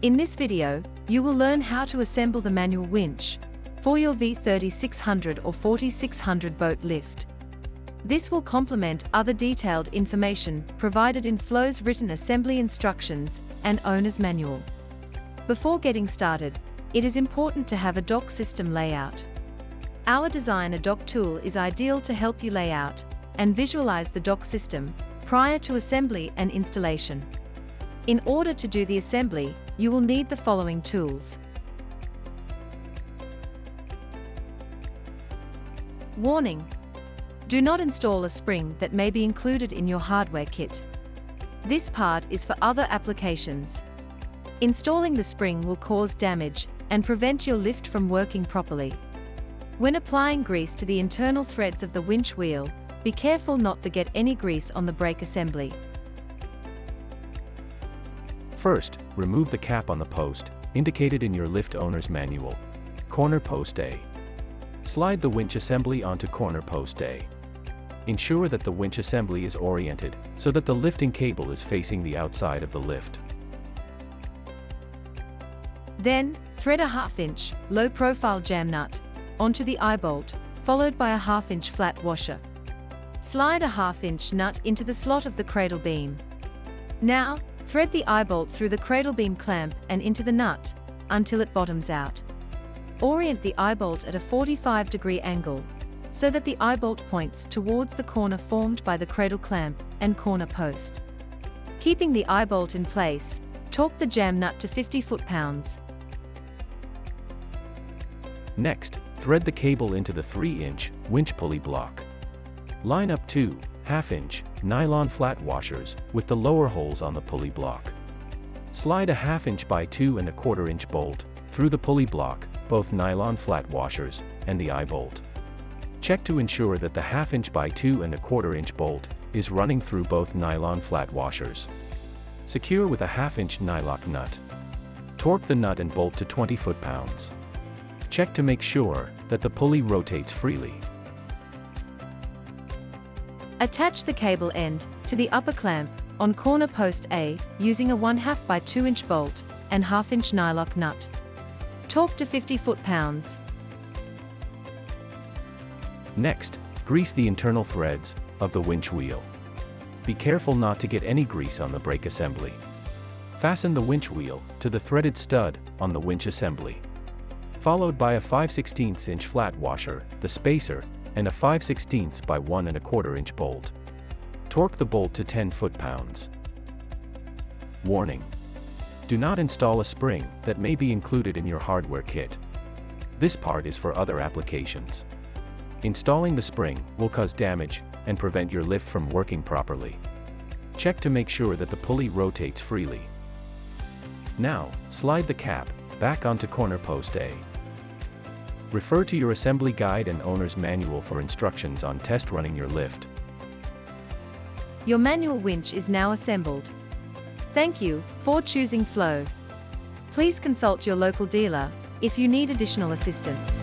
In this video, you will learn how to assemble the manual winch for your V3600 or 4600 boat lift. This will complement other detailed information provided in FLOE's written assembly instructions and owner's manual. Before getting started, it is important to have a dock system layout. Our Designer Dock tool is ideal to help you lay out and visualize the dock system prior to assembly and installation. In order to do the assembly, you will need the following tools. Warning: do not install a spring that may be included in your hardware kit. This part is for other applications. Installing the spring will cause damage and prevent your lift from working properly. When applying grease to the internal threads of the winch wheel, be careful not to get any grease on the brake assembly. First, remove the cap on the post, indicated in your lift owner's manual. Corner post A. Slide the winch assembly onto corner post A. Ensure that the winch assembly is oriented, so that the lifting cable is facing the outside of the lift. Then, thread a 1/2 inch, low-profile jam nut onto the EYEBOLT, followed by a 1/2 inch flat washer. Slide a 1/2 inch nut into the slot of the cradle beam. Now, thread the EYEBOLT through the cradle beam clamp and into the nut, until it bottoms out. Orient the EYEBOLT at a 45-degree angle, so that the EYEBOLT points towards the corner formed by the cradle clamp and corner post. Keeping the EYEBOLT in place, torque the jam nut to 50 foot-pounds. Next, thread the cable into the 3-inch winch pulley block. Line up 2 1/2-inch nylon flat washers with the lower holes on the pulley block. Slide a 1/2 inch by 2 1/4 inch bolt through the pulley block, both nylon flat washers and the EYEBOLT. Check to ensure that the 1/2 inch by 2 1/4 inch bolt is running through both nylon flat washers. Secure with a 1/2 inch nylock nut. Torque the nut and bolt to 20 foot-pounds. Check to make sure that the pulley rotates freely. Attach the cable end to the upper clamp on corner post A using a 1/2 by 2 inch bolt and 1/2 inch nylock nut. Torque to 50 foot-pounds. Next, grease the internal threads of the winch wheel. Be careful not to get any grease on the brake assembly. Fasten the winch wheel to the threaded stud on the winch assembly, followed by a 5/16 inch flat washer, the spacer, and a 5/16 by 1 1/4 inch bolt. Torque the bolt to 10 foot-pounds. Warning: do not install a spring that may be included in your hardware kit. This part is for other applications. Installing the spring will cause damage and prevent your lift from working properly. Check to make sure that the pulley rotates freely. Now, slide the cap back onto corner post A. Refer to your assembly guide and owner's manual for instructions on test running your lift. Your manual winch is now assembled. Thank you for choosing FLOE. Please consult your local dealer if you need additional assistance.